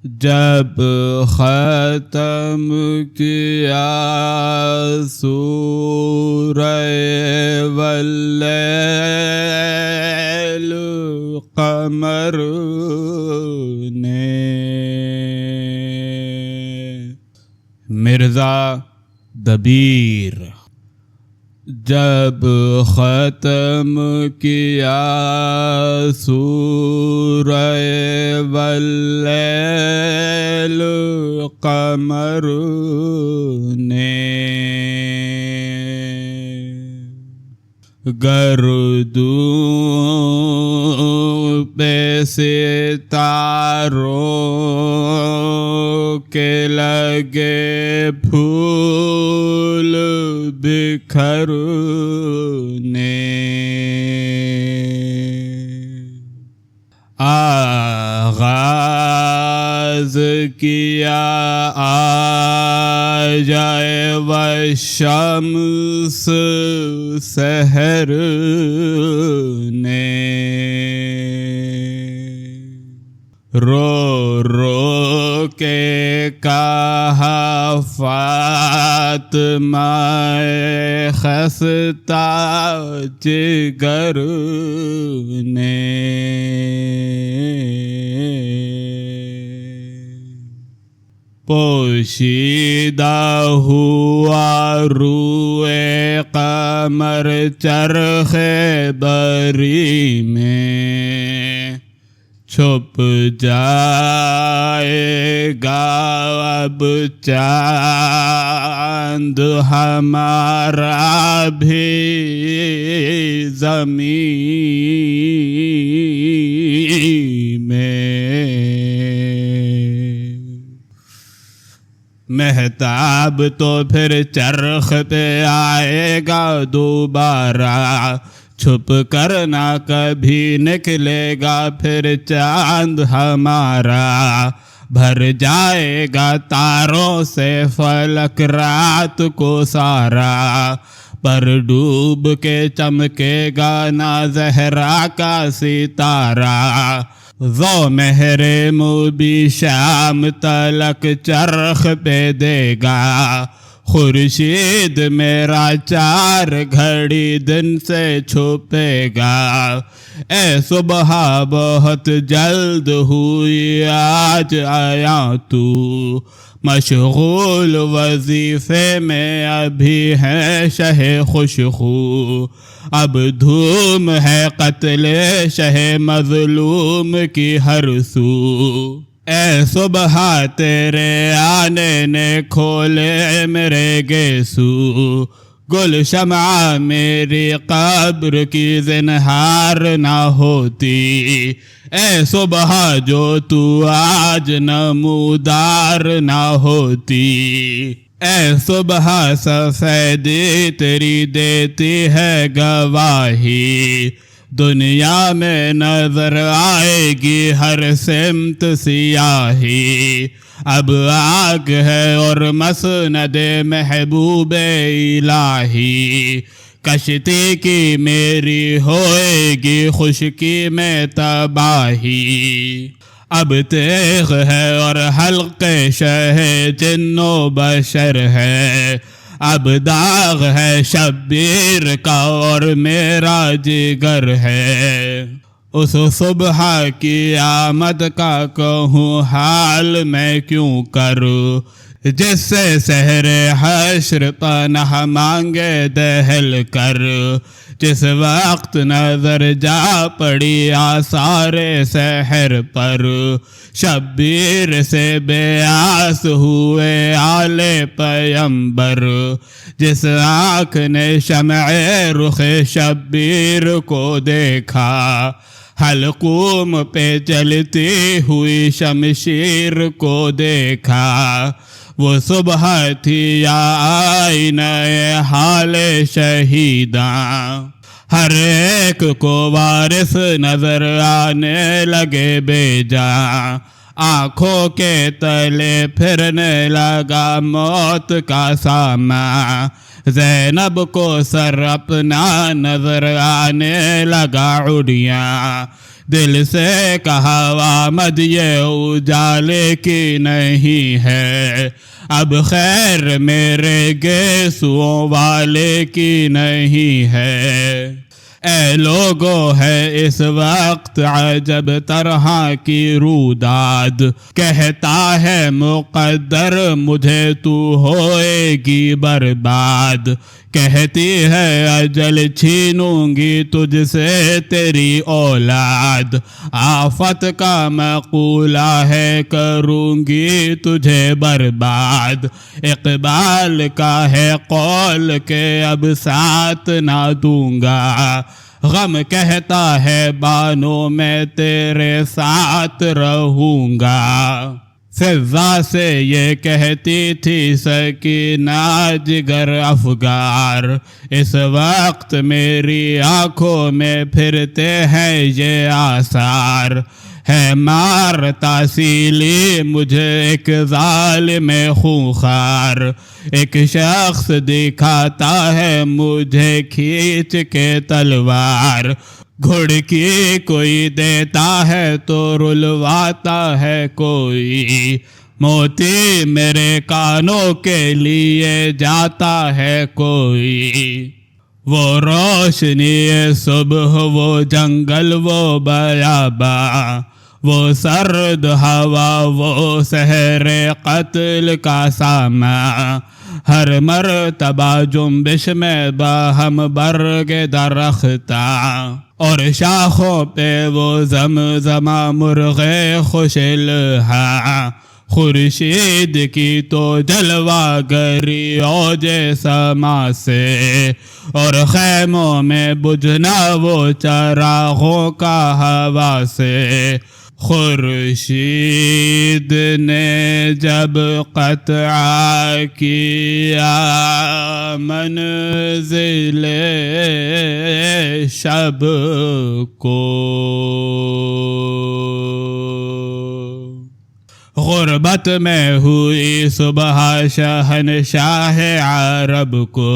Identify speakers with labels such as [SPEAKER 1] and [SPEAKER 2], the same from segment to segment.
[SPEAKER 1] جب ختم کیا سورہ واللیل قمر نے، مرزا دبیر۔ جب ختم کیا سورہ واللیل قمر نے، گردوں پہ ستاروں کے لگے پھول بکھرنے، آغاز کیا آ جائے والشمس سحر نے، رو رو کے کہا فاطمہ خستہ جگر نے، پوشیدہ ہوا روئے قمر چرخ بری میں، چھپ جائے گا اب چاند ہمارا بھی زمین میں، مہتاب تو پھر چرخ پہ آئے گا دوبارہ، چھپ کر نہ کبھی نکلے گا پھر چاند ہمارا، بھر جائے گا تاروں سے فلک رات کو سارا، پر ڈوب کے چمکے گا نہ زہرا کا ستارہ، ذو مہر مبی شام تلک چرخ پہ دے گا، خورشید میرا 4 گھڑی دن سے چھپے گا، اے صبح بہت جلد ہوئی آج آیا تو، مشغول وظیفے میں ابھی ہے شہ خوشخو، اب دھوم ہے قتل شہ مظلوم کی ہر سو، اے صبح تیرے آنے نے کھولے میرے گیسو، گل شمع میری قبر کی زنہار نہ ہوتی، اے صبح جو تو آج نمودار نہ ہوتی، اے صبح سفیدی تیری دیتی ہے گواہی، دنیا میں نظر آئے گی ہر سمت سیاہی، اب آگ ہے اور مسند محبوب الہی، کشتی کی میری ہوئے گی خشکی میں تباہی، اب تیغ ہے اور حلق شہ جن و بشر ہے، اب داغ ہے شبیر کا اور میرا جگر ہے، اس صبح کی آمد کا کہوں حال میں کیوں کروں، جس سے سحر حشر پناہ مانگے دہل کر، جس وقت نظر جا پڑی آثار سحر پر، شبیر سے بے آس ہوئے آل پیمبر، جس آنکھ نے شمع رخ شبیر کو دیکھا، حلقوم پہ جلتی ہوئی شمشیر کو دیکھا، وہ صبح تھی یا آئینہ حال شہیداں، ہر ایک کو وارث نظر آنے لگے بے جاں، آنکھوں کے تلے پھرنے لگا موت کا ساماں، زینب کو سر اپنا نظر آنے لگا عریاں، دل سے کہا آمد یہ اجالے کی نہیں ہے، اب خیر میرے گیسوؤں والے کی نہیں ہے۔ اے لوگو ہے اس وقت عجب طرح کی روداد، کہتا ہے مقدر مجھے تو ہوئے گی برباد، کہتی ہے اجل چھینوں گی تجھ سے تیری اولاد، آفت کا مقولہ ہے کروں گی تجھے برباد، اقبال کا ہے قول کہ اب ساتھ نہ دوں گا، غم کہتا ہے بانو میں تیرے ساتھ رہوں گا۔ فضا سے یہ کہتی تھی سکینہ جگر افگار، اس وقت میری آنکھوں میں پھرتے ہیں یہ آثار، ہے مارتا سیلی مجھے ایک ظالم خونخوار، ایک شخص دکھاتا ہے مجھے کھینچ کے تلوار، گھڑکی کوئی دیتا ہے تو رلواتا ہے کوئی، موتی میرے کانوں کے لیے جاتا ہے کوئی، وہ روشنی صبح وہ جنگل وہ بیاباں، وہ سرد ہوا وہ سحر قتل کا ساماں، ہر مرتبہ جنبش میں باہم برگ درختاں، اور شاخوں پہ وہ زمزمہ مرغے خوش الحاں، خورشید کی تو جلوہ گری اوج سما سے، اور خیموں میں بجھنا وہ چراغوں کا ہوا سے، خورشید نے جب قطع کیا منزل شب کو، غربت میں ہوئی صبح شہنشاہ عرب کو،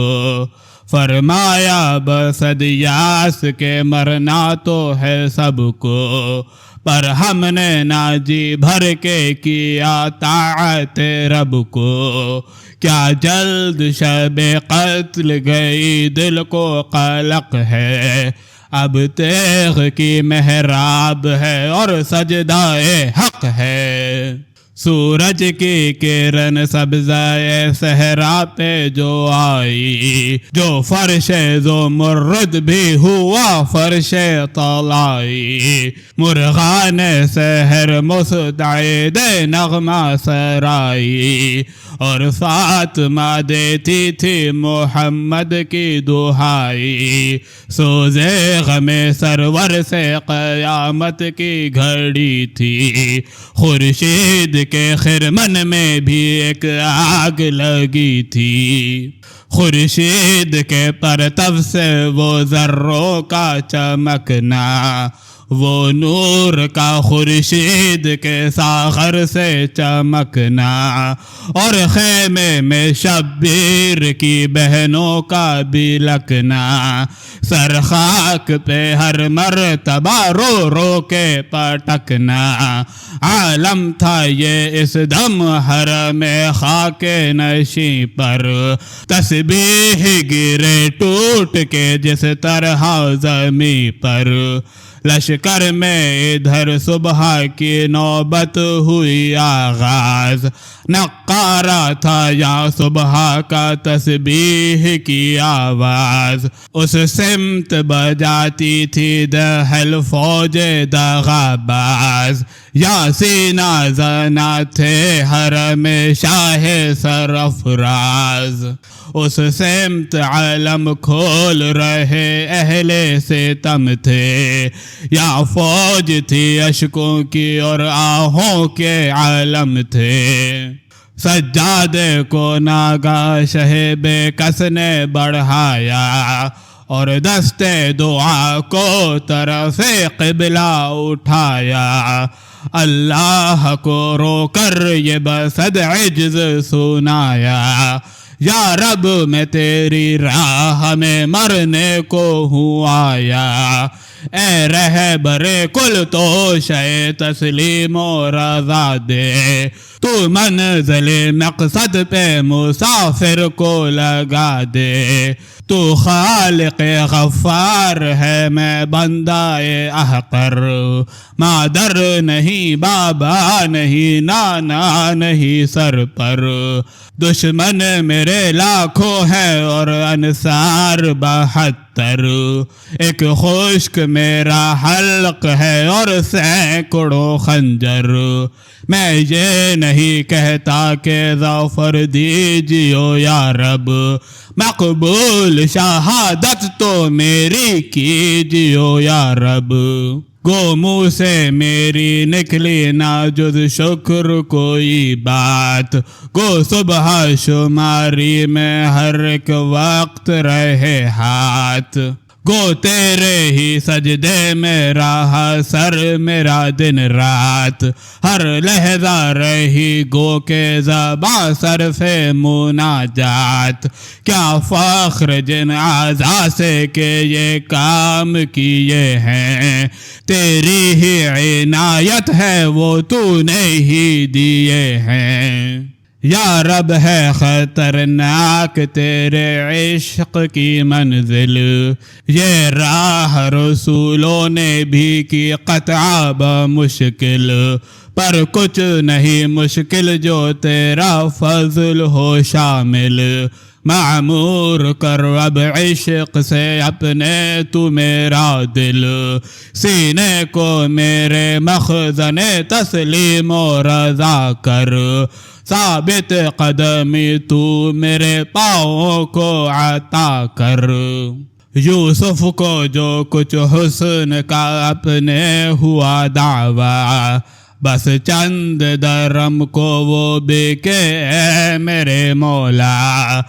[SPEAKER 1] فرمایا بسد یاس کے مرنا تو ہے سب کو، پر ہم نے نہ جی بھر کے کیا طاعت رب کو، کیا جلد شب قتل گئی دل کو قلق ہے، اب تیغ کی محراب ہے اور سجدہ حق ہے، سورج کی کرن سبزہ صحرا پہ جو آئی، جو فرش زمرد بھی ہوا فرش طلائی، مرغان سحر مستعد نغمہ سرائی، اور فاطمہ دیتی تھی محمد کی دہائی، سوزے غم سرور سے قیامت کی گھڑی تھی، خورشید کے خرمن میں بھی ایک آگ لگی تھی، خورشید کے پرتو سے وہ ذروں کا چمکنا، وہ نور کا خورشید کے ساغر سے چمکنا، اور خیمے میں شبیر کی بہنوں کا بھی لکنا، سر خاک پہ ہر مرتبہ رو رو کے پٹکنا، عالم تھا یہ اس دم حرم خاک نشیں پر، تسبیح گرے ٹوٹ کے جس طرح زمیں پر، لشکر میں ادھر صبح کی نوبت ہوئی آغاز، نقارہ تھا یا صبح کا تسبیح کی آواز، اس سمت بجاتی تھی دہل فوج دغاباز، یاسینہ زنا تھے حرم شاہ سرفراز، اس سمت علم کھول رہے اہل ستم تھے، یا فوج تھی اشکوں کی اور آہوں کے عالم تھے، سجادے کو ناگا شہ بے کس نے بڑھایا، اور دستے دعا کو طرف قبلہ اٹھایا، اللہ کو رو کر یہ بسد عجز سنایا، یا رب میں تیری راہ میں مرنے کو ہوں آیا، اے رہبر کل تو شے تسلیم و رضا دے، تو منزل مقصد پہ مسافر کو لگا دے، تو خالق غفار ہے میں بندہ احقر، مادر نہیں بابا نہیں نانا نہیں سر پر، دشمن میرے لاکھوں ہیں اور انصار 72، ایک خشک میرا حلق ہے اور سینکڑوں خنجر، میں یہ نہیں کہتا کہ ظفر دیجیو یا رب، مقبول شہادت تو میری کیجیو یا رب، گو منہ سے میری نکلی نہ جز شکر کوئی بات، گو صبح شماری میں ہر ایک وقت رہے ہاتھ، گو تیرے ہی سجدے میں رہا سر میرا دن رات، ہر لحظہ رہی گو کے زباں صرف مناجات، کیا فخر جن اعضاء سے کہ یہ کام کیے ہیں، تیری ہی عنایت ہے وہ تو نے ہی دیے ہیں، یا رب ہے خطرناک تیرے عشق کی منزل، یہ راہ رسولوں نے بھی کی قطع بمشکل، پر کچھ نہیں مشکل جو تیرا فضل ہو شامل، معمور کر اب عشق سے اپنے تو میرا دل، سینے کو میرے مخزن تسلیم و رضا کر، ثابت قدمی تو میرے پاؤں کو عطا کر، یوسف کو جو کچھ حسن کا اپنے ہوا دعویٰ، بس چند درم کو وہ بکے اے میرے مولا،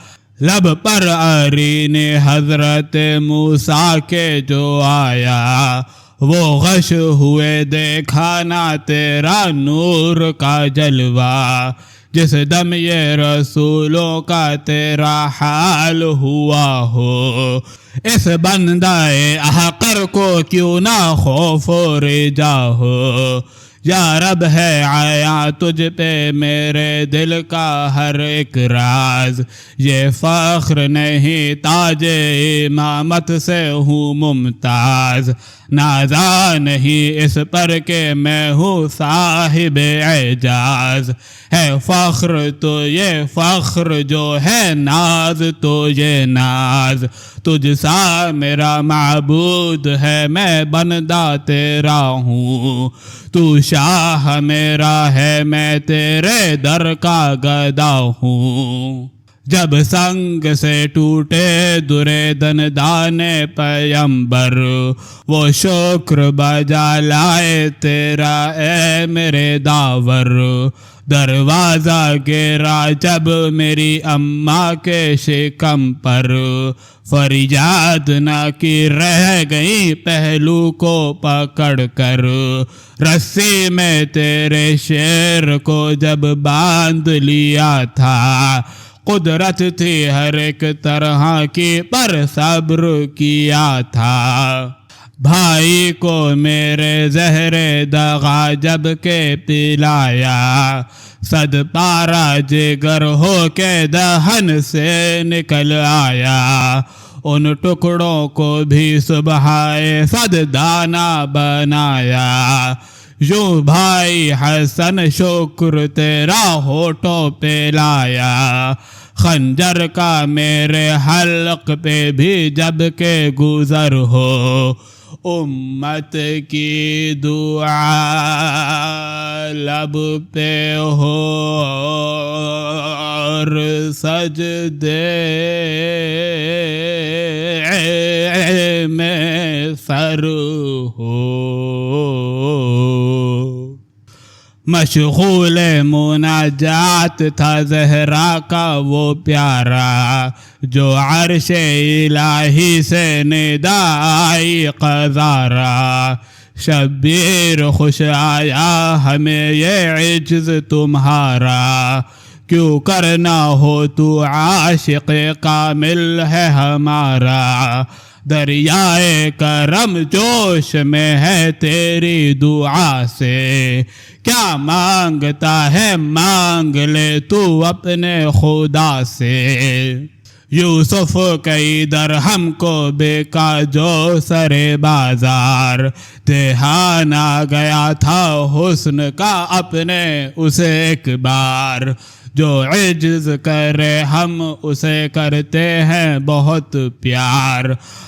[SPEAKER 1] لب پر عرین حضرت موسیٰ کے جو آیا، وہ غش ہوئے دیکھا نہ تیرا نور کا جلوہ، جس دم یہ رسولوں کا تیرا حال ہوا ہو، اس بندہ احقر کو کیوں نہ خوف و رجا ہو، یا رب ہے عیاں تجھ پہ میرے دل کا ہر ایک راز، یہ فخر نہیں تاج امامت سے ہوں ممتاز، نازا نہیں اس پر کہ میں ہوں صاحب اعجاز، ہے فخر تو یہ فخر جو ہے ناز تو یہ ناز، تجھ سا میرا معبود ہے میں بندہ تیرا ہوں، تو شاہ میرا ہے میں تیرے در کا گدا ہوں، جب سنگ سے ٹوٹے درے دندان پیمبر، وہ شکر بجا لائے تیرا اے میرے داور، دروازہ گرا جب میری اماں کے شکم پر، فریاد نہ کی رہ گئی پہلو کو پکڑ کر، رسی میں تیرے شیر کو جب باندھ لیا تھا، قدرت تھی ہر ایک طرح کی پر صبر کیا تھا، بھائی کو میرے زہر دغا جب کے پلایا، صد پارا جگر ہو کے دہن سے نکل آیا، ان ٹکڑوں کو بھی صبح صد دانہ بنایا، یوں بھائی حسن شکر تیرا ہونٹوں پہ لایا، خنجر کا میرے حلق پہ بھی جب کہ گزر ہو، امت کی دعا لب پہ ہو اور سجدے میں سر ہو، مشغول مناجات تھا زہرا کا وہ پیارا، جو عرش الہی سے ندا آئی قذارا، شبیر خوش آیا ہمیں یہ عجز تمہارا، کیوں کرنا ہو تو عاشق کامل ہے ہمارا، دریائے کرم جوش میں ہے تیری دعا سے، کیا مانگتا ہے مانگ لے تو اپنے خدا سے۔ یوسف کئی درہم کو بیکا جو سر بازار، دھیان آ گیا تھا حسن کا اپنے اسے ایک بار، جو عجز کرے ہم اسے کرتے ہیں بہت پیار،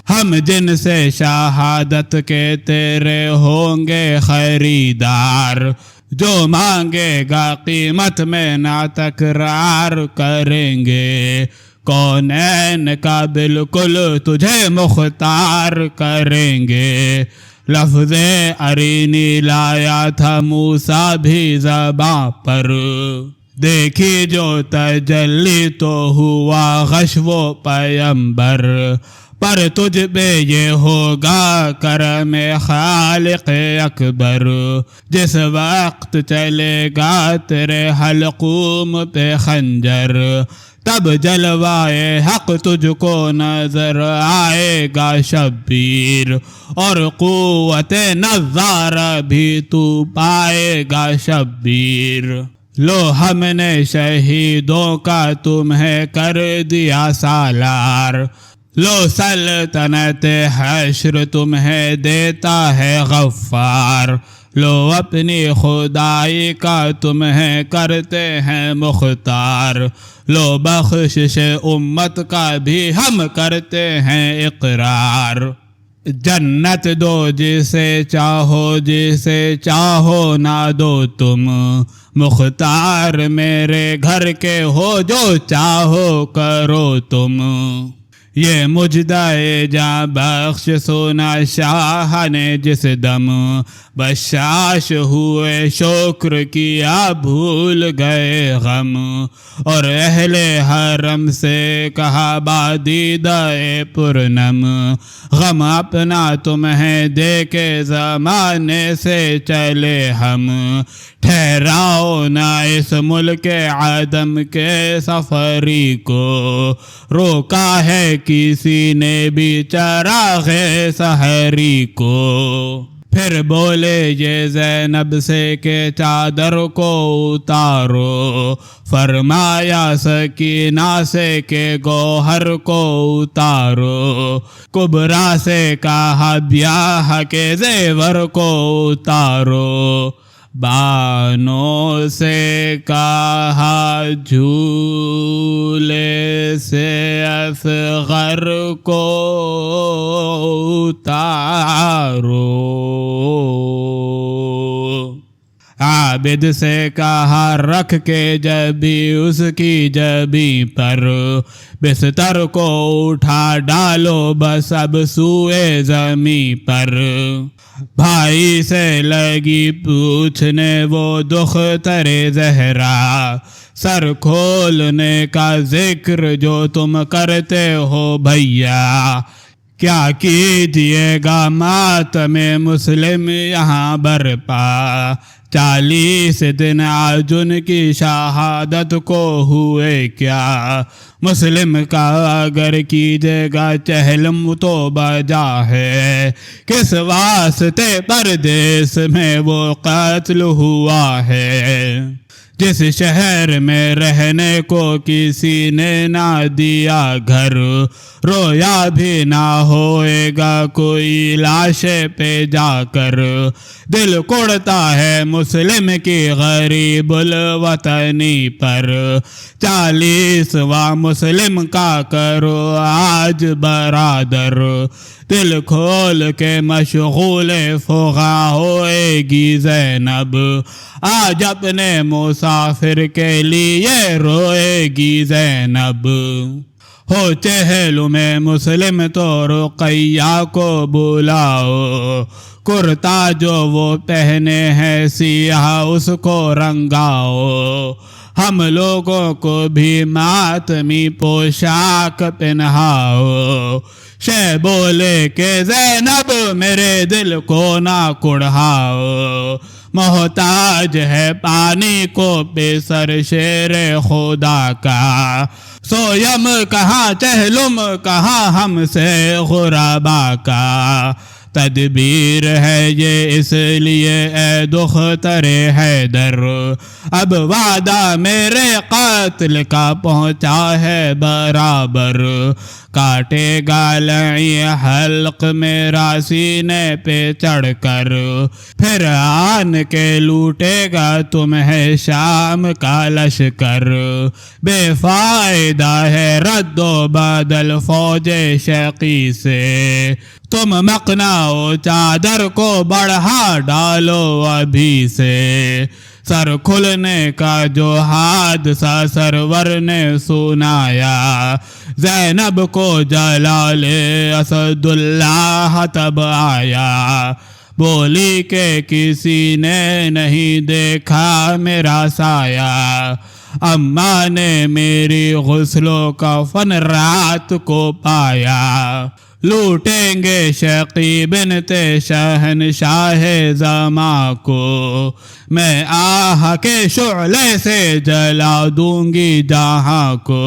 [SPEAKER 1] ہم جن سے شہادت کے تیرے ہوں گے خریدار، جو مانگے گا قیمت میں نہ تکرار کریں گے، کونین کا بالکل تجھے مختار کریں گے۔ لفظ ارینی لایا تھا موسیٰ بھی زباں پر، دیکھی جو تجلی تو ہوا غش و پیمبر، پر تجھ پہ یہ ہوگا کرم خالق اکبر، جس وقت چلے گا تیرے حلقوم پہ خنجر، تب جلوائے حق تجھ کو نظر آئے گا شبیر، اور قوت نظارہ بھی تو پائے گا شبیر۔ لو ہم نے شہیدوں کا تمہیں کر دیا سالار، لو سلطنت حشر تمہیں دیتا ہے غفار، لو اپنی خدائی کا تمہیں کرتے ہیں مختار، لو بخشش امت کا بھی ہم کرتے ہیں اقرار۔ جنت دو جسے چاہو نہ دو تم، مختار میرے گھر کے ہو جو چاہو کرو تم، یہ مجدہ جاں بخش سونا شاہ نے جس دم، بشاش ہوئے شکر کیا بھول گئے غم، اور اہل حرم سے کہا بادیدہ پرنم، غم اپنا تمہیں دے کے زمانے سے چلے ہم، ٹھہراؤ نہ اس ملک عدم کے سفری کو، روکا ہے کسی نے بھی چراغ سحری کو۔ پھر بولے یہ زینب سے کہ چادر کو اتارو، فرمایا سکینہ سے کہ گوہر کو اتارو، کبریٰ سے کہا بیاہ کے زیور کو اتارو، بانوں سے کہا جھولے سے اصغر کو اتارو، عابد سے کہا رکھ کے جبی اس کی جبی پر، بستر کو اٹھا ڈالو بس اب سوئے زمیں پر، بھائی سے لگی پوچھنے وہ دختر زہرا، سر کھولنے کا ذکر جو تم کرتے ہو بھیا، کیا کیجئے گا ماتم مسلم یہاں برپا، 40 دن آج ان کی شہادت کو ہوئے کیا، مسلم کا اگر کیجئے گا چہلم تو بجا ہے، کس واسطے پردیس میں وہ قتل ہوا ہے، جس شہر میں رہنے کو کسی نے نہ دیا گھر، رویا بھی نہ ہوئے گا کوئی لاش پہ جا کر، دل کوڑتا ہے مسلم کی غریب الوطنی پر، 40واں مسلم کا کرو آج برادر، دل کھول کے مشغول فغاں ہوئے گی زینب، آج اپنے مسافر کے لیے روئے گی زینب، ہو چہل میں مسلم تو رقیہ کو بلاؤ، کرتا جو وہ پہنے ہیں سیاہ اس کو رنگاؤ، ہم لوگوں کو بھی ماتمی پوشاک پہناؤ، شہ بولے کہ زینب میرے دل کو نہ کڑھاؤ، محتاج ہے پانی کو بے سر شیر خدا کا، سویم کہاں چہلم کہاں ہم سے غربا کا تدبیر ہے یہ اس لیے اے دختر حیدر اب وعدہ میرے قاتل کا پہنچا ہے برابر کاٹے گا لعی حلق میرا سینے پہ چڑھ کر پھر آن کے لوٹے گا تمہیں شام کا لشکر بے فائدہ ہے رد و بدل فوج شقی سے تم مقنعو چادر کو بڑھا ڈالو ابھی سے سر کھلنے کا جو حادثہ سرور نے سنایا زینب کو جلال اسد اللہ تب آیا بولی کہ کسی نے نہیں دیکھا میرا سایہ اماں نے میری غسل و کفن رات کو پایا لوٹیں گے شقی بنت شہنشاہ زماں کو میں آہ کے شعلے سے جلا دوں گی جہاں کو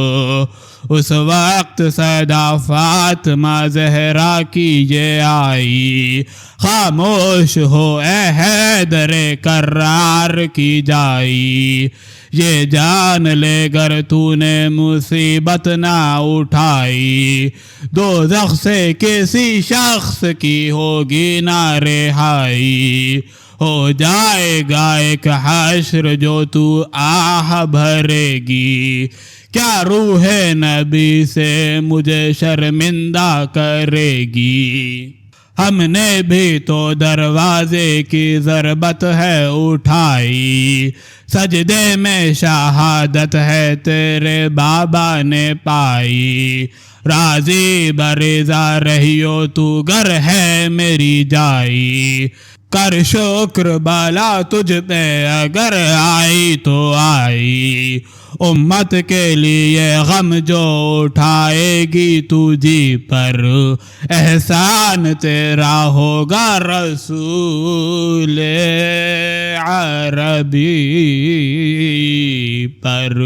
[SPEAKER 1] اس وقت صدا فاطمہ زہرا کی یہ آئی خاموش ہو اے حیدر کرار کی جائی یہ جان لے گر تو نے مصیبت نہ اٹھائی دوزخ سے کسی شخص کی ہوگی نہ رہائی ہو جائے گا ایک حشر جو تو آہ بھرے گی کیا روح نبی سے مجھے شرمندہ کرے گی ہم نے بھی تو دروازے کی ضربت ہے اٹھائی سجدے میں شہادت ہے تیرے بابا نے پائی راضی برضا رہیو تو گر ہے میری جائی کر شکر بالا تجھ پہ اگر آئی تو آئی امت کے لیے غم جو اٹھائے گی تجھی پر احسان تیرا ہوگا رسول عربی پر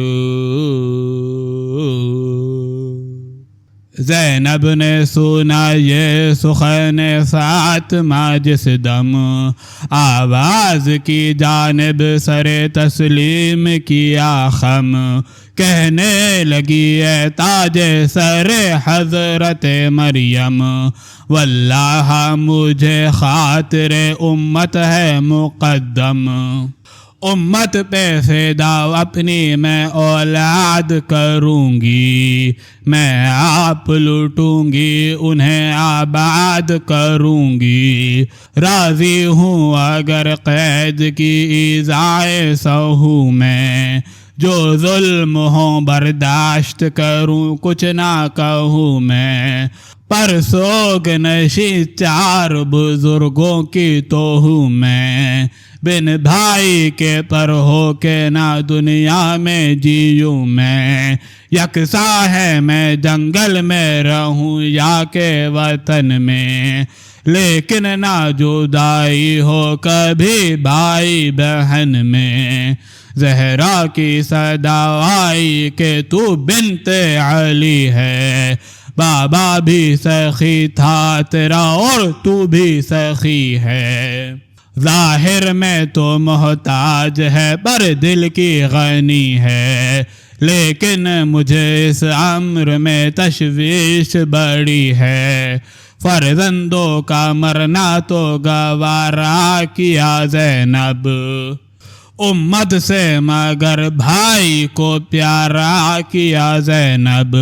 [SPEAKER 1] زینب نے سنا یہ سخن فاطمہ جس دم آواز کی جانب سر تسلیم کیا خم کہنے لگی اے تاج سر حضرت مریم واللہ مجھے خاطر امت ہے مقدم امت پہ فدا اپنی میں اولاد کروں گی میں آپ لوٹوں گی انہیں آباد کروں گی راضی ہوں اگر قید کی ایذائے سہوں میں جو ظلم ہوں برداشت کروں کچھ نہ کہوں میں پر سوگ نشی چار بزرگوں کی تو ہوں میں بن بھائی کے پر ہو کے نہ دنیا میں جیوں میں یکساں ہے میں جنگل میں رہوں یا کہ وطن میں لیکن نہ جدائی ہو کبھی بھائی بہن میں زہرا کی صدا آئی کہ تو بنت علی ہے بابا بھی سخی تھا تیرا اور تو بھی سخی ہے ظاہر میں تو محتاج ہے پر دل کی غنی ہے لیکن مجھے اس امر میں تشویش بڑی ہے فرزندوں کا مرنا تو گوارا کیا زینب امت سے مگر بھائی کو پیارا کیا زینب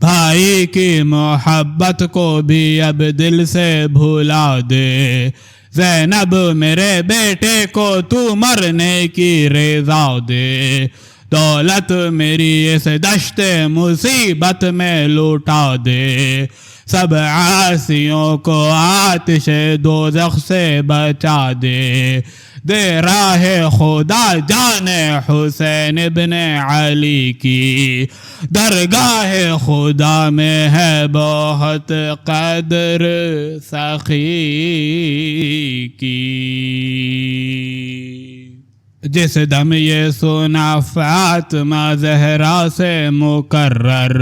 [SPEAKER 1] بھائی کی محبت کو بھی اب دل سے بھلا دے زینب میرے بیٹے کو تو مرنے کی رضا دے دولت میری اس دشت مصیبت میں لوٹا دے سب عاصیوں کو آتش دوزخ سے بچا دے دے راہ خدا جان حسین ابن علی کی درگاہ خدا میں ہے بہت قدر سخی کی جس دم یہ سنا فاطمہ زہرا سے مکرر،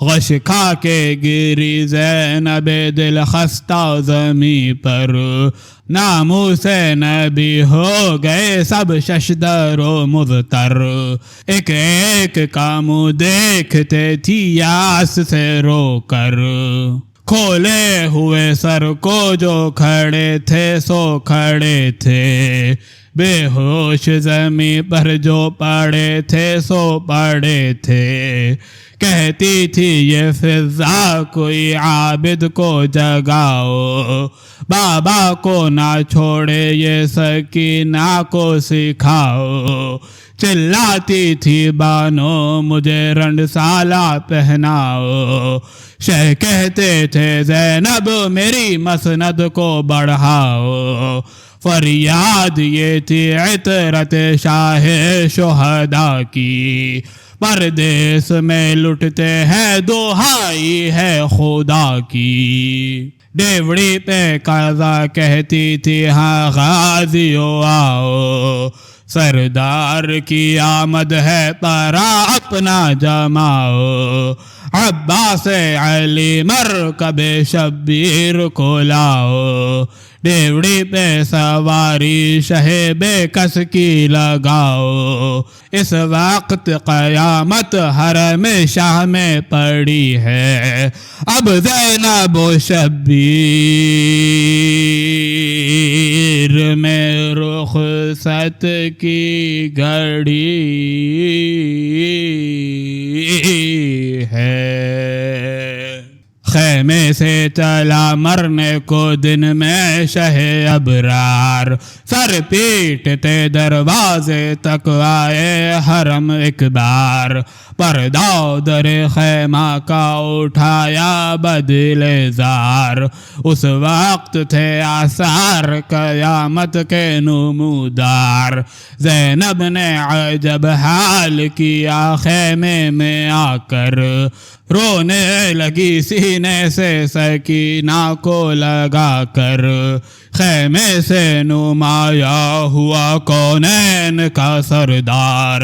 [SPEAKER 1] غش کھا کے گری زینب دل خستہ زمیں پر، ناموس نبی ہو گئے سب ششدر و مضطر، ایک ایک کا منہ دیکھتے تھی یاس سے رو کر، کھولے ہوئے سر کو جو کھڑے تھے سو کھڑے تھے، بے ہوش زمیں پر جو پڑے تھے سو پڑے تھے، کہتی تھی یہ فضا کوئی عابد کو جگاؤ، بابا کو نہ چھوڑے یہ سکینہ کو سکھاؤ، چلاتی تھی بانو مجھے رنڈ سالہ پہناؤ، شہ کہتے تھے زینب میری مسند کو بڑھاؤ، فریاد یہ تھی عطرت شاہ شہداء کی، پردیس میں لٹتے ہیں دہائی ہے خدا کی، ڈیوڑی پہ قضا کہتی تھی ہاں غازیو آؤ، سردار کی آمد ہے پرا اپنا جماؤ، عباس علی مرکب شبیر کو لاؤ، ڈیوڑی پہ سواری شہ بے کس کی لگاؤ، اس وقت قیامت حرم شاہ میں پڑی ہے، اب زینب و شبیر میں رخصت کی گھڑی ہے، خیمے سے چلا مرنے کو دن میں شہ ابرار، سر پیٹتے دروازے تک آئے حرم ایک بار، پردہ در خیمہ کا اٹھایا بدل زار، اس وقت تھے آثار قیامت کے نمودار، زینب نے عجب حال کیا خیمے میں آ کر، رونے لگی سینے سے سکینہ کو لگا کر، خیمے سے نمایاں ہوا کونین کا سردار،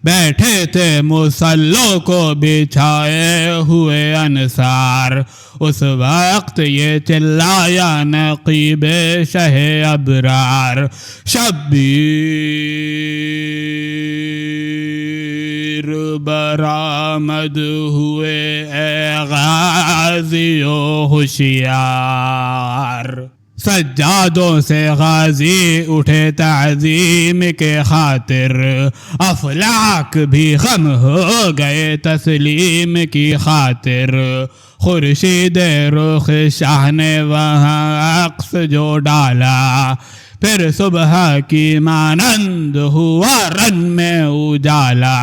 [SPEAKER 1] بیٹھے تھے مصلوں کو بچھائے ہوئے انصار، اس وقت یہ چلایا نقیب شہ ابرار، شبیر برآمد ہوئے اے غازیو ہوشیار، سجادوں سے غازی اٹھے تعظیم کے خاطر، افلاک بھی غم ہو گئے تسلیم کی خاطر، خورشید رخ شاہ نے وہاں عکس جو ڈالا، پھر صبح کی مانند ہوا رن میں اجالا،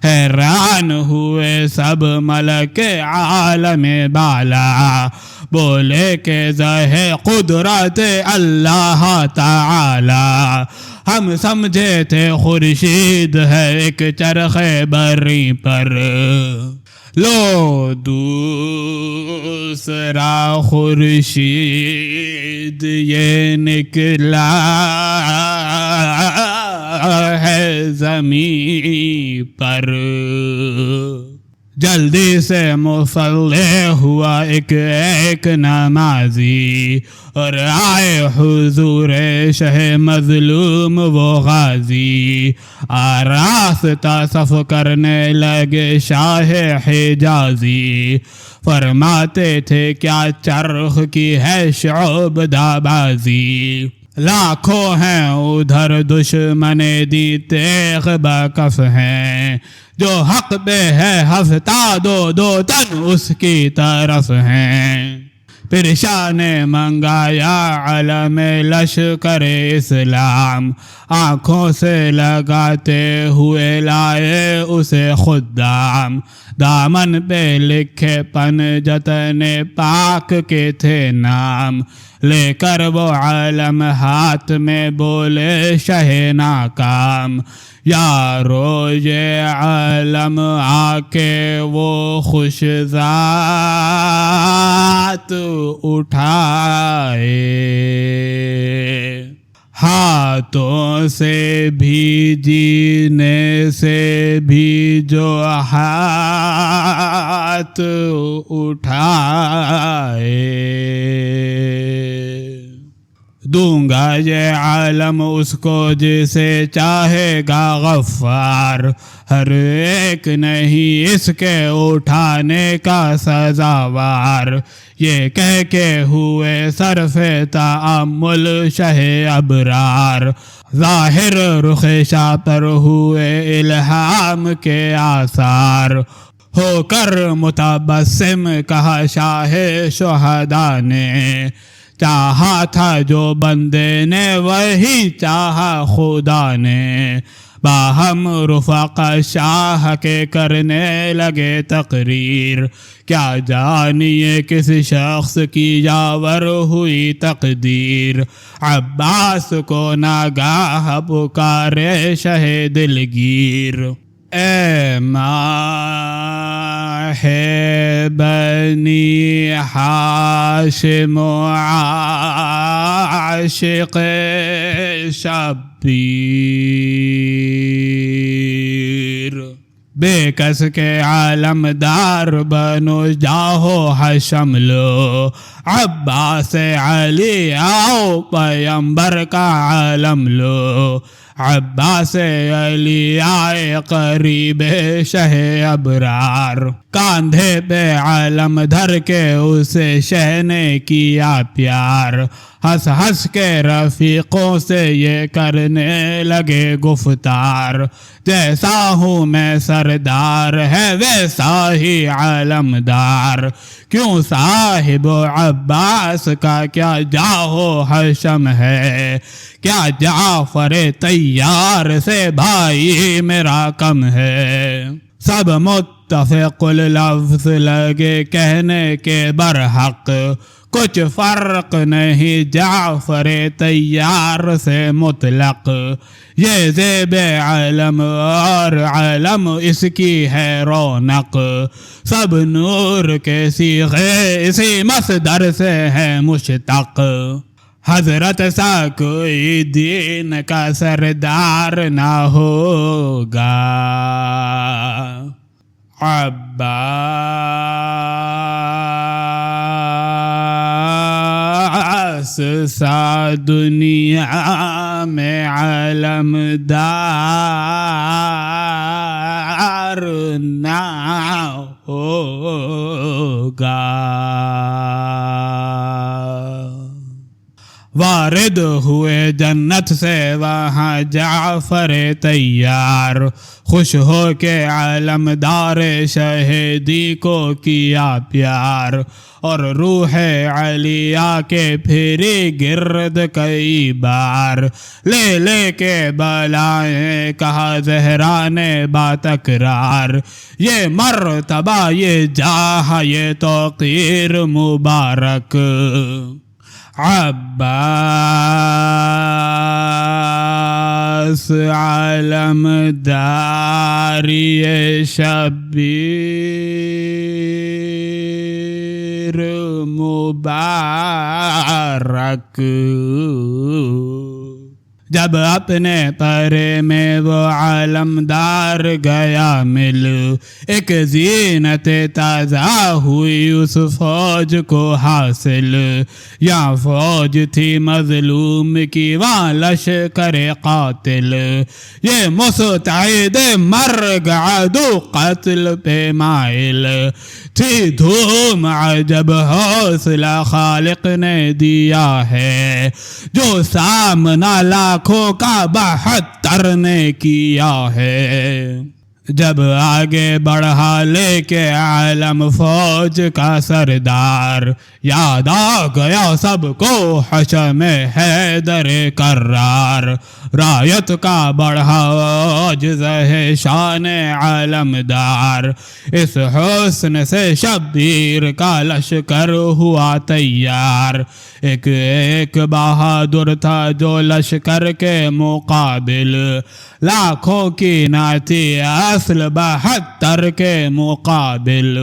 [SPEAKER 1] حیران ہوئے سب ملک عالم بالا، بولے کہ ذہ قدرت اللہ تعالی، ہم سمجھے تھے خورشید ہے ایک چرخ بری پر، لو دوسرا خورشید یہ نکلا ہے زمین پر، جلدی سے مصلی ہوا ایک ایک نمازی، اور آئے حضور شہ مظلوم وہ غازی، آراستہ صف کرنے لگے شاہ حجازی، فرماتے تھے کیا چرخ کی ہے شعبدہ بازی، لاکھوں ہیں ادھر دشمن دی تیغ بکف ہیں، جو حق پہ ہے ہفتہ دو تن اس کی طرف ہیں، پھر شاہ نے منگایا علم لشکر اسلام، آنکھوں سے لگاتے ہوئے لائے اسے خدام، دامن پہ لکھے پنجتن پاک کے تھے نام، لے کر وہ علم ہاتھ میں بولے شہ ناکام، یارو یہ علم آ کے وہ خوش ذات اٹھائے، ہاتھوں سے بھی جینے سے بھی جو ہاتھ اٹھائے، دوں گا یہ عالم اس کو جسے چاہے گا غفار، ہر ایک نہیں اس کے اٹھانے کا سزاوار، یہ کہہ کے ہوئے صرف تأمل شہ ابرار، ظاہر رخ شاہ پر ہوئے الہام کے آثار، ہو کر متبسم کہا شاہ شہداء نے، چاہا تھا جو بندے نے وہی چاہا خدا نے، باہم رفقا شاہ کے کرنے لگے تقریر، کیا جانیے کس شخص کی یاور ہوئی تقدیر، عباس کو ناگاہ پکارے شہ دلگیر، اے ماہ بنی ہاشم عاشق شبیر، بے کس کے عالم دار بنو جاہو حشم لو، عباس علی آؤ پیمبر کا عالم لو، عباس علی آئے قریب شہ ابرار، کاندھے پہ عالم دھر کے اسے شہ نے کیا پیار، ہنس ہنس کے رفیقوں سے یہ کرنے لگے گفتار، جیسا ہوں میں سردار ہے ویسا ہی عالمدار، کیوں صاحب عباس کا کیا جاہو حشم ہے، کیا جعفر طیار سے بھائی میرا کم ہے، سب متفق اللفظ لگے کہنے کے برحق، کچھ فرق نہیں جعفر طیار سے مطلق، یہ زیب علم اور علم اس کی ہے رونق، سب نور کے صیغے اسی مصدر سے ہے مشتق، حضرت سا کوئی دین کا سردار نہ ہوگا، عباس سا دنیا میں علمدار نہ ہوگا، وارد ہوئے جنت سے وہاں جعفر طیار، خوش ہو کے علمدار شہیدی کو کیا پیار، اور روح علی آ کے پھری گرد کئی بار، لے لے کے بلائیں کہا زہرا نے با تکرار، یہ مرتبہ یہ جاہ یہ توقیر مبارک، عباس علمداری شبیر مبارک، جب اپنے پرے میں وہ علمدار گیا مل، ایک زینت تازہ ہوئی اس فوج کو حاصل، یا فوج تھی مظلوم کی وہاں لشکر قاتل، یہ مستعد مرگ عدو قتل پہ مائل، تھی دھوم عجب حوصلہ خالق نے دیا ہے، جو سامنا لاکھوں کا 72 نے کیا ہے، جب آگے بڑھا لے کے عالم فوج کا سردار، یاد آ گیا سب کو حشم حیدر کرار، رایت کا بڑھا عجز ہے شان علمدار، اس حسن سے شبیر کا لشکر ہوا تیار، ایک ایک بہادر تھا جو لشکر کے مقابل، لاکھوں کی نہ تھی اصل 72 کے مقابل،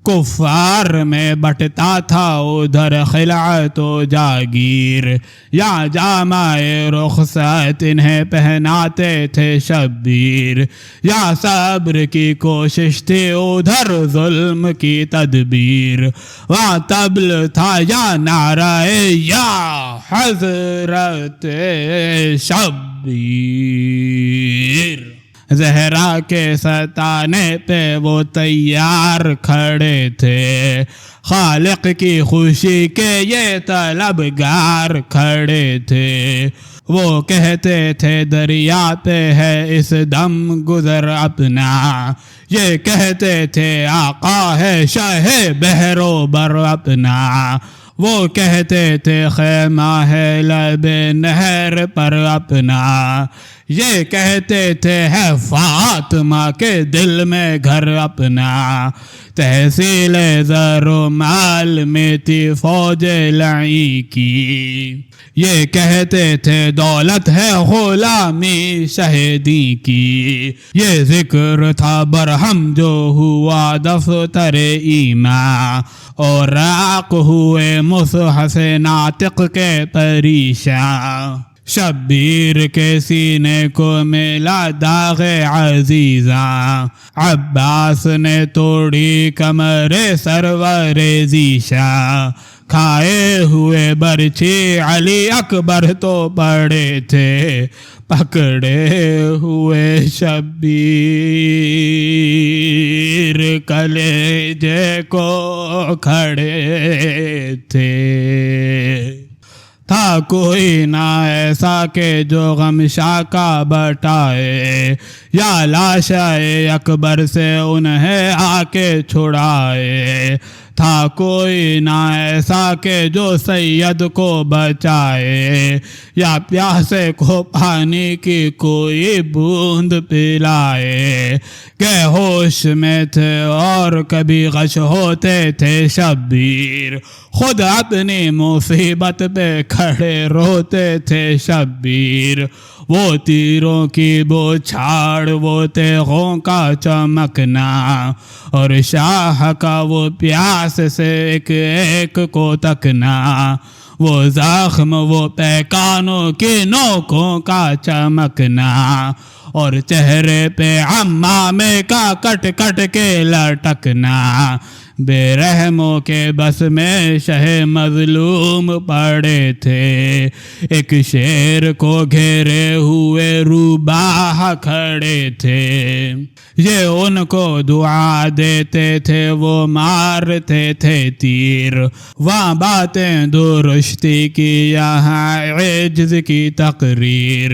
[SPEAKER 1] کفار میں بٹتا تھا ادھر خلعت و جاگیر، یا جامع رخصت انہیں پہناتے تھے شبیر، یا صبر کی کوشش تھی ادھر ظلم کی تدبیر، وہاں طبل تھا یا نعرہ یا حضرت شبیر۔ زہرا کے ستانے پہ وہ تیار کھڑے تھے، خالق کی خوشی کے یہ طلبگار کھڑے تھے، وہ کہتے تھے دریا پہ ہے اس دم گزر اپنا، یہ کہتے تھے آقا ہے شہ بحر و بر اپنا، وہ کہتے تھے خیمہ ہے لب نہر پر اپنا، یہ کہتے تھے ہے فاطمہ کے دل میں گھر اپنا، تحصیل زر و مال میں تھی فوج لعی کی، یہ کہتے تھے دولت ہے غلامی شہیدی کی، یہ ذکر تھا برہم جو ہوا دفتر ایمان، اور راق ہوئے مصحف ناطق کے پریشاں، شبیر کے سینے کو ملا داغ عزیزاں، عباس نے توڑی کمر سرور ذیشاں، کھائے ہوئے برچھی علی اکبر تو پڑے تھے، پکڑے ہوئے شبیر کلیجے کو کھڑے تھے۔ تھا کوئی نہ ایسا کہ جو غم شاکا بٹائے، یا لاشائے اکبر سے انہیں آ کے چھڑائے، تھا کوئی نہ ایسا کہ جو سید کو بچائے، یا پیاسے کو پانی کی کوئی بوند پلائے، کہ ہوش میں تھے اور کبھی غش ہوتے تھے شبیر، خود اپنی مصیبت پہ کھڑے روتے تھے شبیر، وہ تیروں کی بوچھاڑ، وہ تیغوں کا چمکنا، اور شاہ کا وہ پیاس سے ایک ایک کو تکنا، وہ زخم وہ پیکانوں کی نوکوں کا چمکنا، اور چہرے پہ عمامے کا کٹ کٹ کے لٹکنا، بے رحموں کے بس میں شہ مظلوم پڑے تھے، ایک شیر کو گھیرے ہوئے روباہ کھڑے تھے، یہ ان کو دعا دیتے تھے وہ مارتے تھے تیر، وہاں باتیں درستی کی یہاں عجز کی تقریر،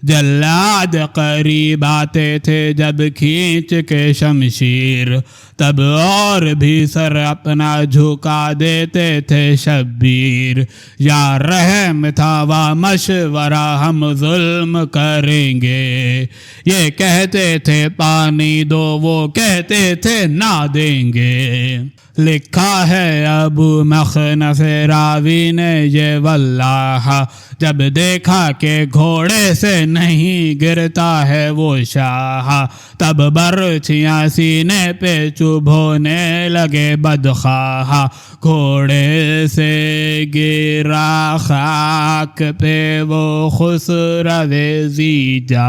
[SPEAKER 1] جلاد قریب آتے تھے جب کھینچ کے شمشیر، تب اور بھی سر اپنا جھکا دیتے تھے شبیر، یا رحم تھا و مشورہ ہم ظلم کریں گے، یہ کہتے تھے پانی دو وہ کہتے تھے نہ دیں گے، لکھا ہے ابو مخنف راوی نے یہ واللہ، جب دیکھا کہ گھوڑے سے نہیں گرتا ہے وہ شاہ، تب برچھیاں سینے پہ چبھونے لگے بدخواہ، گھوڑے سے گرا خاک پہ وہ خسرو ذیجاہ،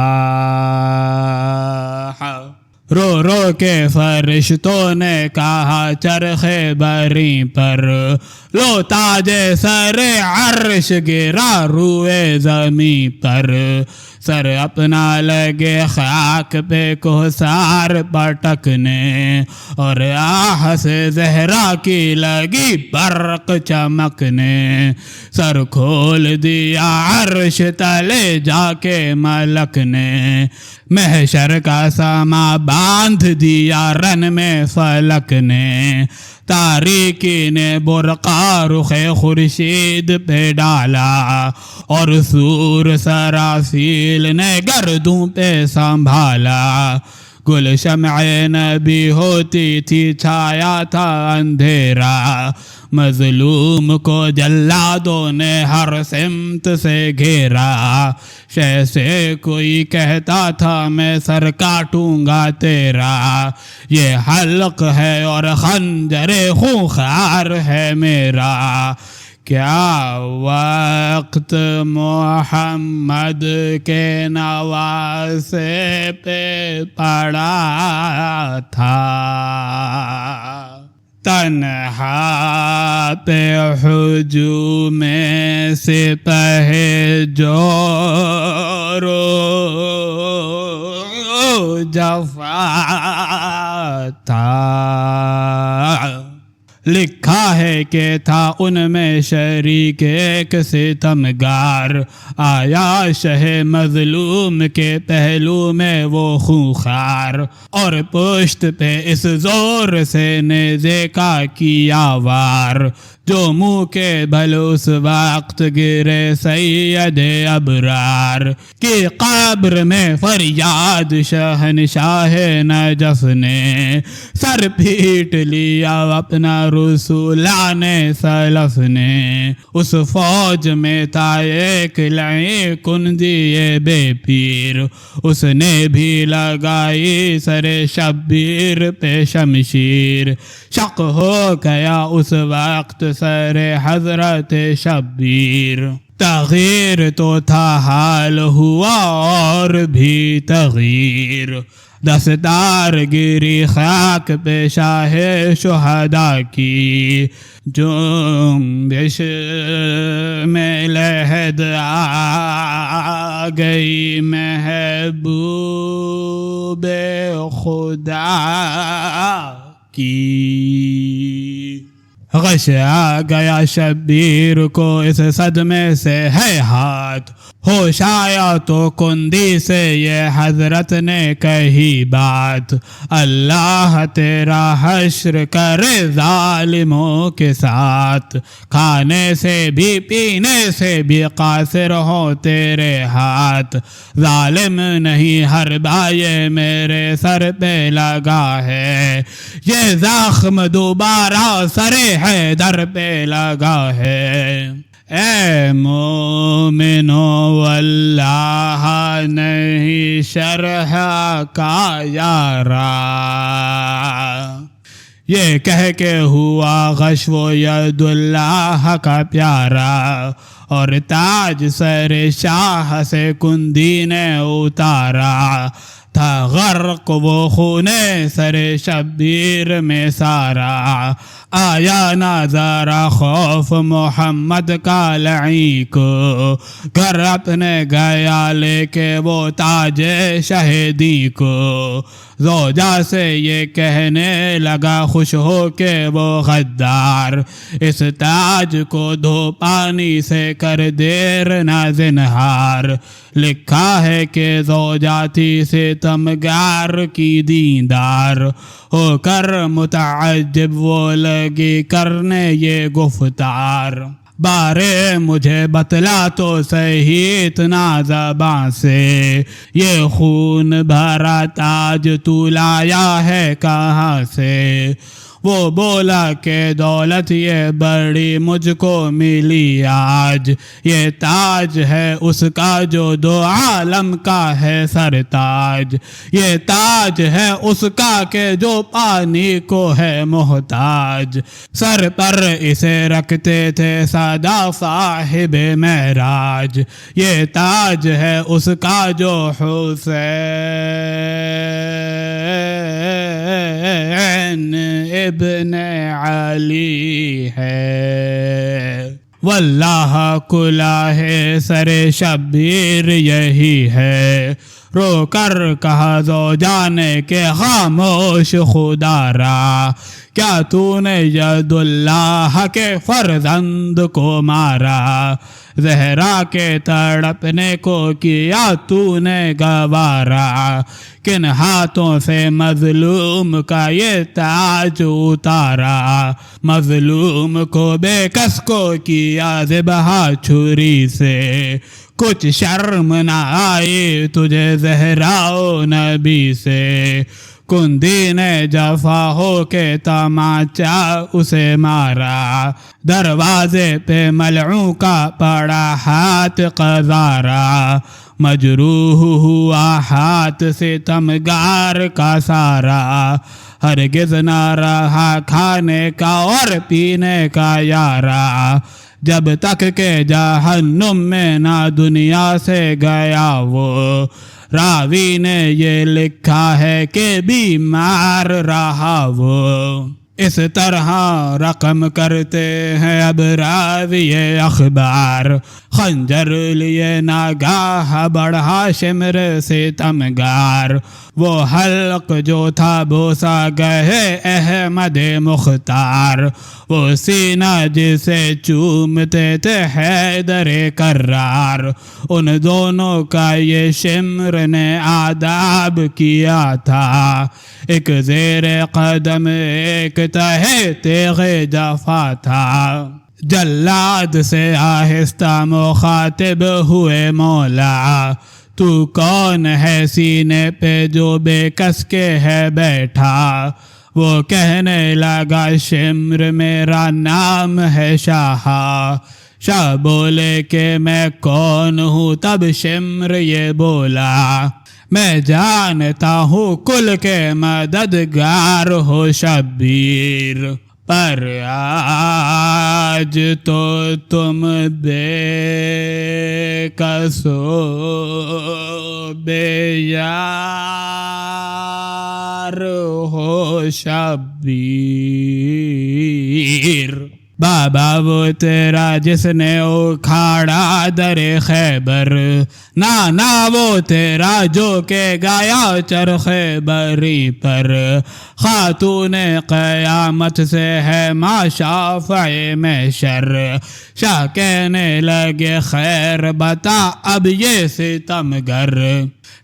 [SPEAKER 1] رو رو کے فرشتوں نے کہا چرخ بری پر، لو تاج سر عرش گرا روئے زمیں پر، سر اپنا لگے خاک پہ کوثر پٹکنے، اور آہ سے زہرا کی لگی برق چمکنے، سر کھول دیا عرش تلے جا کے ملک نے، محشر کا سما باندھ دیا رن میں فلک نے، تاریکی نے برقع رخ خورشید پہ ڈالا، اور سور سرافیل نے گردوں پہ سنبھالا، گل شمع نبی ہوتی تھی چھایا تھا اندھیرا، مظلوم کو جلادوں نے ہر سمت سے گھیرا، شہ سے کوئی کہتا تھا میں سر کاٹوں گا تیرا، یہ حلق ہے اور خنجر خونخوار ہے میرا، کیا وقت محمد کے نواسے پہ پڑا تھا، تنہا پہ ہجوم سپہ جور و جفا تھا، لکھا ہے کہ تھا ان میں شریک ایک ستمگار، آیا شہ مظلوم کے پہلو میں وہ خونخوار، اور پشت پہ اس زور سے نیزے کا کیا وار، جو منہ کے بھل اس وقت گرے سید ابرار کی قبر میں فریاد شہنشاہ نجف نے، سر پھیٹ لیا اپنا رسولان سلف نے، اس فوج میں تھا ایک لعین کندی بے پیر، اس نے بھی لگائی سر شبیر پہ شمشیر، شق ہو گیا اس وقت سر حضرت شبیر، تغیر تو تھا حال ہوا اور بھی تغیر، دستار گری خاک پہ شاہ شہداء کی، جنبش میں لہد آ گئی محبوب خدا کی، غش آ گیا شبیر کو اس صدمے سے ہے ہاتھ، ہوش آیا تو کندی سے یہ حضرت نے کہی بات، اللہ تیرا حشر کرے ظالموں کے ساتھ، کھانے سے بھی پینے سے بھی قاصر ہو تیرے ہاتھ، ظالم نہیں ہر بائے میرے سر پہ لگا ہے، یہ زخم دوبارہ سر حیدر پہ لگا ہے، اے مومنو واللہ نہیں شرح کا یارا، یہ کہہ کے ہوا غش و ید اللہ کا پیارا، اور تاج سر شاہ سے کندی نے اتارا، تھا غرق وہ خون سر شبیر میں سارا، آیا نہ ذرا خوف محمد کا لعین کو، گھر اپنے گیا لے کے وہ تاج شہیدی کو، زوجہ سے یہ کہنے لگا خوش ہو کے وہ غدار، اس تاج کو دھو پانی سے کر دیر نہ زنہار، لکھا ہے کہ زوجہ تھی ستمگار کی دیندار، ہو کر متعجب وہ لگی کرنے یہ گفتار، بارے مجھے بتلا تو صحیح اتنا زباں سے، یہ خون بھرا تاج تو لایا ہے کہاں سے، وہ بولا کہ دولت یہ بڑی مجھ کو ملی آج، یہ تاج ہے اس کا جو دو عالم کا ہے سرتاج، یہ تاج ہے اس کا کہ جو پانی کو ہے محتاج، سر پر اسے رکھتے تھے سادہ صاحب معراج، یہ تاج ہے اس کا جو حسین ابن علی ہے، واللہ کلاہ سر شبیر یہی ہے، رو کر کہا زوجہ نے کہ خاموش خدا را، کیا تو نے ید اللہ کے فرزند کو مارا، زہرا کے تڑپنے کو کیا تو نے گوارا، کن ہاتھوں سے مظلوم کا یہ تاج اتارا، مظلوم کو بے کس کو کیا ذبح چھری سے، کچھ شرم نہ آئی تجھے زہراؤ نبی سے، کندی نے جفا ہو کے تماچا اسے مارا، دروازے پہ ملعون کا پڑا ہاتھ قذارا، مجروح ہوا ہاتھ ستمگار کا سارا، ہرگز نہ رہا کھانے کا اور پینے کا یارا، جب تک کہ جہنم میں نہ دنیا سے گیا وہ، راوی نے یہ لکھا ہے کہ بیمار رہا وہ، اس طرح رقم کرتے ہیں اب راوی اخبار، خنجر لیے ناگاہ بڑھا شمر ستمگار، وہ حلق جو تھا بوسا گئے احمد مختار، وہ سینہ جسے چومتے تھے حیدر کرار، ان دونوں کا یہ شمر نے آداب کیا تھا، ایک زیر قدم ایک تہے تیغ جفا تھا، جلاد سے آہستہ مخاطب ہوئے مولا، تو کون ہے سینے پہ جو بے کس کے ہے بیٹھا، وہ کہنے لگا شمر میرا نام ہے شاہ، شاہ بولے کہ میں کون ہوں، تب شمر یہ بولا میں جانتا ہوں کل کے مددگار ہو شبیر، پر آج تو تم بے کس و بے یار ہو شبیر، بابا وہ تیرا جس نے اکھاڑا در خیبر، نانا وہ تیرا جو کہ گیا چرخ بری پر، خاتون قیامت سے ہے ما شافع محشر، شاہ کہنے لگے خیر بتا اب یہ ستمگر،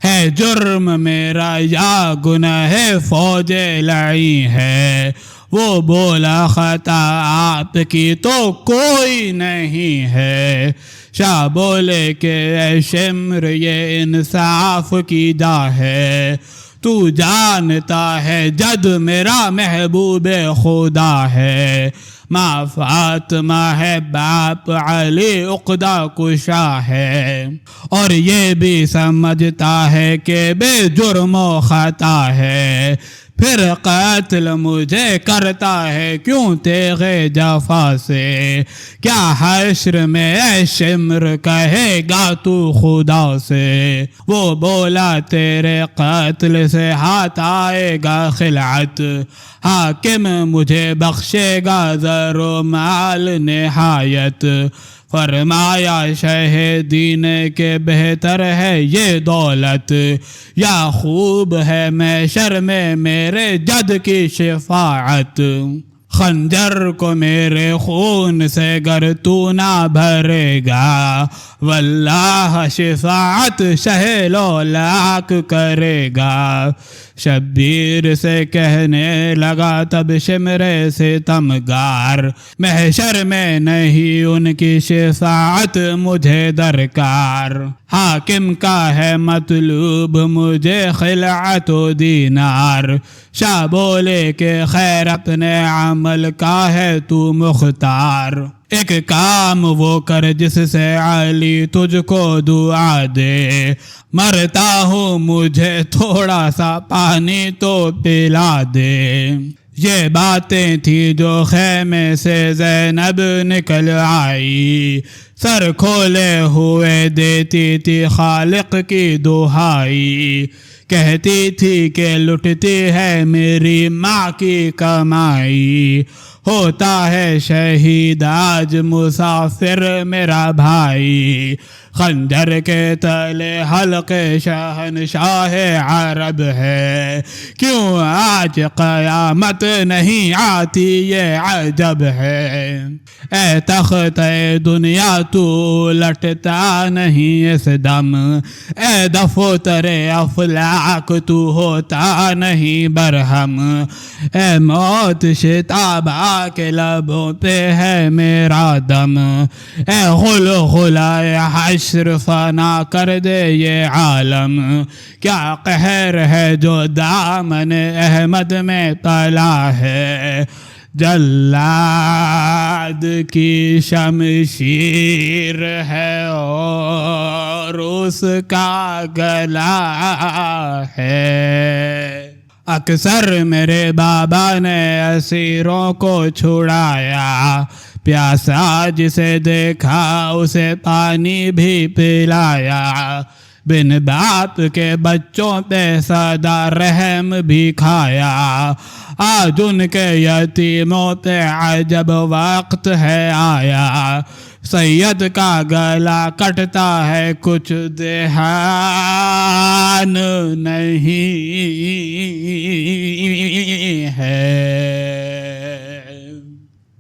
[SPEAKER 1] ہے جرم میرا یا گناہ فوج لعی ہے، وہ بولا خطا آپ کی تو کوئی نہیں ہے، شاہ بولے کہ اے شمر یہ انصاف کی جا ہے، تو جانتا ہے جد میرا محبوب خدا ہے، ماں فاطمہ ہے باپ علی عقدہ کشا ہے، اور یہ بھی سمجھتا ہے کہ بے جرم و خطا ہے، پھر قتل مجھے کرتا ہے کیوں تیغ جفا سے، کیا حشر میں اے شمر کہے گا تو خدا سے، وہ بولا تیرے قتل سے ہاتھ آئے گا خلعت، حاکم مجھے بخشے گا زر و مال نہایت، فرمایا شہیدین کے بہتر ہے یہ دولت، یا خوب ہے محشر میں میرے جد کی شفاعت، خنجر کو میرے خون سے گر تو نہ بھرے گا، واللہ شفاعت شہ لولاک کرے گا، شبیر سے کہنے لگا تب شمر ستمگار، محشر میں نہیں ان کی شفاعت مجھے درکار، حاکم کا ہے مطلوب مجھے خلعت و دینار، شاہ بولے کہ خیر اپنے عمل کا ہے تو مختار، ایک کام وہ کر جس سے علی تجھ کو دعا دے، مرتا ہوں مجھے تھوڑا سا پانی تو پلا دے، یہ باتیں تھی جو خیمے سے زینب نکل آئی، سر کھولے ہوئے دیتی تھی خالق کی دہائی، کہتی تھی کہ لٹتی ہے میری ماں کی کمائی، ہوتا ہے شہید آج مسافر میرا بھائی، خنجر کے تلے حلق شہنشاہ عرب ہے، کیوں آج قیامت نہیں آتی یہ عجب ہے، اے تخت دنیا تو لٹتا نہیں اس دم، اے دفتر افلاک تو ہوتا نہیں برہم، اے موت شتابہ کے لبوں پہ ہے میرا دم، اے غلغلہ حشر حشر فنا کر دے یہ عالم، کیا قہر ہے جو دامن احمد میں تلا ہے، جلاد کی شمشیر ہے اور اس کا گلا ہے۔ اکثر میرے بابا نے اسیروں کو چھڑایا، پیاسا جسے دیکھا اسے پانی بھی پلایا، بن باپ کے بچوں پہ سدا رحم بھی کھایا، آج ان کے یتیموں پہ عجب وقت ہے آیا، سید کا گلا کٹتا ہے کچھ دھیان نہیں ہے۔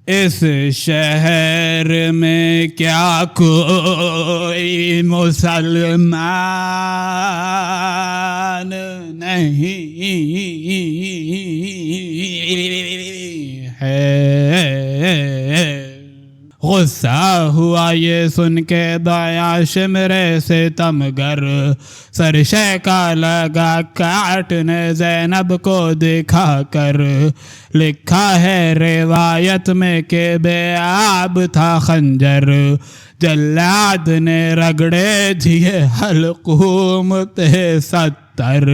[SPEAKER 1] اس شہر میں کیا کوئی مسلمان نہیں ہے؟ غصہ ہوا یہ سن کے دایا شمرے ستمگر، سرشے کا لگا کاٹنے زینب کو دکھا کر، لکھا ہے روایت میں کہ بے آب تھا خنجر، جلاد نے رگڑے دیے حلقوم پہ 70،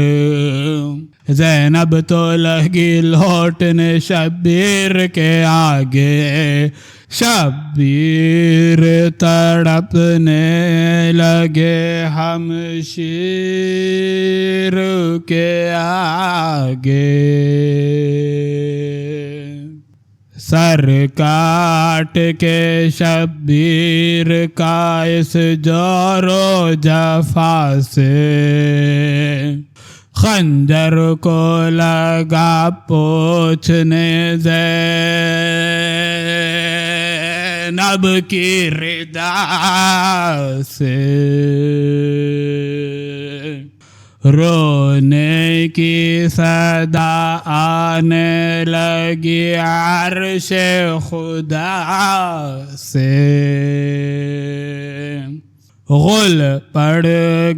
[SPEAKER 1] زینب تو لگی لوٹنے شبیر کے آگے، شبیر تڑپنے لگے ہمشیر کے آگے، سر کاٹ کے شبیر کا اس جور و جفا سے، خنجر کو لگا پوچھنے زینب کی ردا سے، رونے کی صدا آنے لگی عرش خدا سے، غل پڑ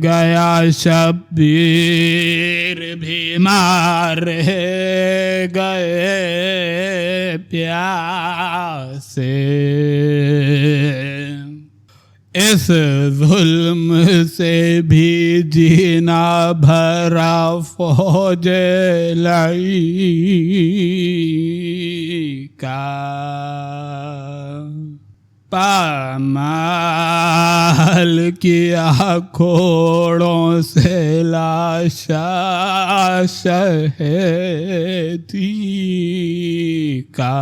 [SPEAKER 1] گیا شبیر بھی مارے گئے پیاسے، اس ظلم سے بھی جینا بھرا فوج لئی کا، پامال کیا کھوڑوں سے لاشا شہیدی کا،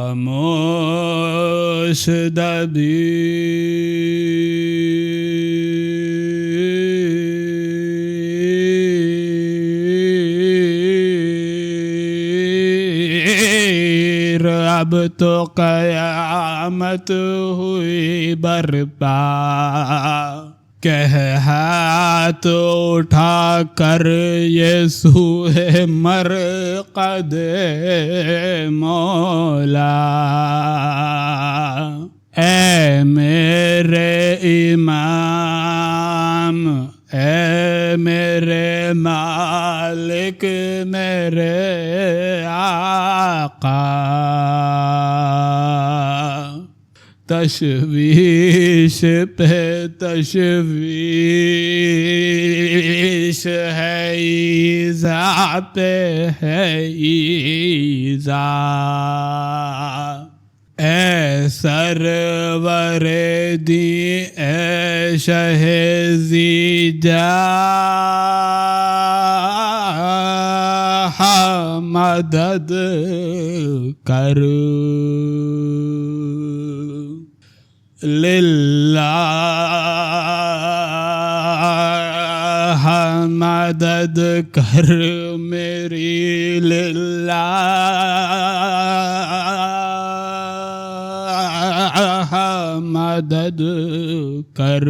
[SPEAKER 1] خاموش دبیر، اب تو قیامت ہوئی برپا، کہ ہاتھ اٹھا کر یہ سوئے مرقد مولا، اے میرے امام، اے میرے مالک، میرے آقا، تشویش پہ تشویش ہے، ایذا پہ ہے ایذا، اے سرور دی اے شہ ذی جاہ مدد کر، للہ مدد کر میری، للہ مدد کر۔